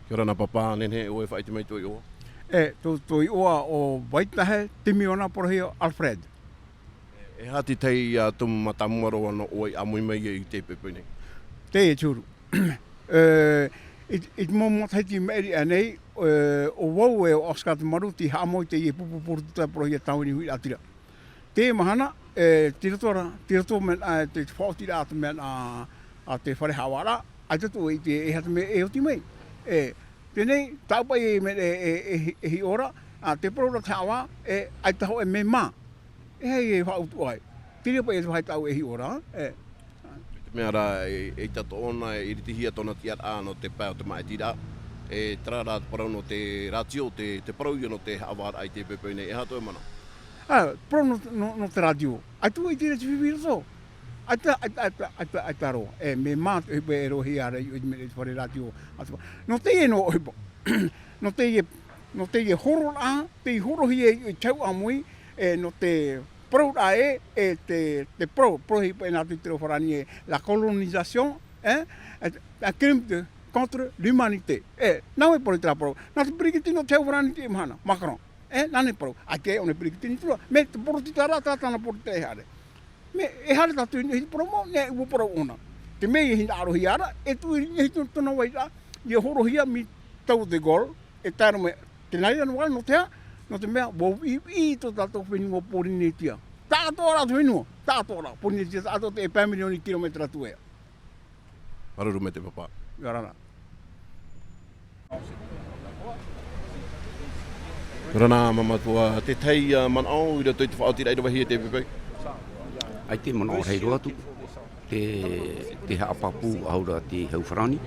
Kia ora na papa, nene o e whaiti mai tui o. Toi oa o Waitahe, Timiona Porahio, Alfred. E hati tei tumu matamuro ano o i amui mai i te pepuni. Te e tūru. It mō mataiti meri anei, o wau e o Oscar Maru, ti haamoi te i pupu purututa Porahia tauni hui atira. Te mahana, tiratora men, te whaotira atu men a te whare hawara, ai tatu e te e hata me e oti mai. Tenei, taupa e me e hi ora, te porora te awa, ai taho e me mā. E hei e whautu ai. Tira pa e te tau e hi ora. Te mea rā, e tato ona, e iriti tona tiat āno te pēo te mai tira. E tera rā te parau no te rātio, te parau no te hawara ai te pepuni. E hato e mana? Pro no te radio. Ai tu e tira te whiwira so. Ai ta roa. Me mā te hipe e rohi ara i me te whare radio. No te e no hipo. No te e horo rā, te i horohi e tau amui, no te pro rā te pro hipo e nā te tiro wharani e la colonisation, a crime contre l'humanité. Nau e pori tera pro. Nā te perikitino tau wharani te imahana, Macron. Nane pro. A te one perikitini tura. Me te poroti tara tātana poroti te hare. Me e hare tatu i promo, ne ua porau ona. Te mei e hinda arohi ara, e tu i ringa hitu tona waira, i e horohia mi tau de gol, e tāra me, te naira no wala no tea, no te mea, wau i to tātou whenua porini tia. Tātou ara tu whenua, tātou ara, porini tia, tātou te e pēmilioni kilometra tu ea. Pararu me te papa. Iarana. Rana mamatua, te tei man au i ra tui te whaotira i rawa hia te pepe. Ai te mana o rei roa tu, te haapapu aura te hauwharani,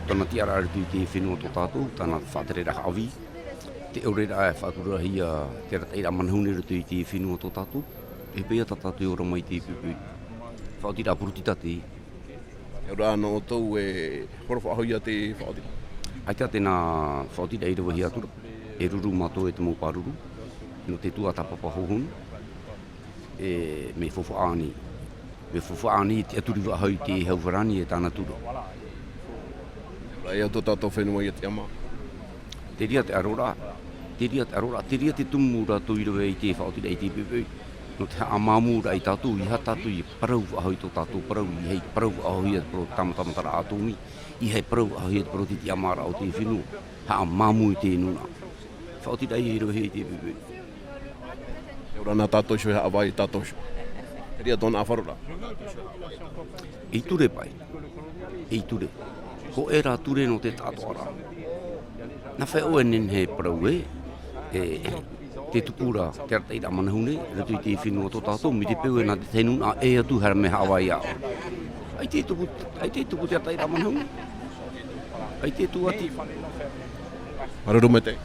tana ti ara tu te whenua tō tātou, tana whāterera haawi, te eurera e whātura hia te rataira manahune ra tu te whenua tō tātou, e pēia ta tātou ora mai te pepe, whaotira purutita te. Eura no tau e horo whahoia te whaotira. Ai te tēnā whaotira i rawa hia atura, e ruru mātou e te mō pāruru, no te tua tapapa hohonu, me fofoani. Me fofoani te aturi wa hau te hauwharani e tāna turu. Rai au tō tātou whenua i te ama. Te ria te arora, te ria te tumura tō i rawa i te whaotira i te pepe. No te amamura i tātou, i ha tātou i parau wa hau tō tātou parau, i hei parau wa hau i te tamatamatara ātomi, i hei parau wa hau i te te amara o te whenua, ha amamu i te nuna. Whaotira i rawa i te pepe. Eura nā tātou shoi haa vai tātou shoi. E ria tōna awharura. I ture pai, i ture. Ko e rā ture no te tātou ara. Nā whai oe nen he parau te tupura te rataira manahune, ratu i te whenua tō tātou, mi te peu e nā te tenuna e atu hara me hawai ao. Ai te tupu te rataira manahune. Ai te tu ati. Pararu me te.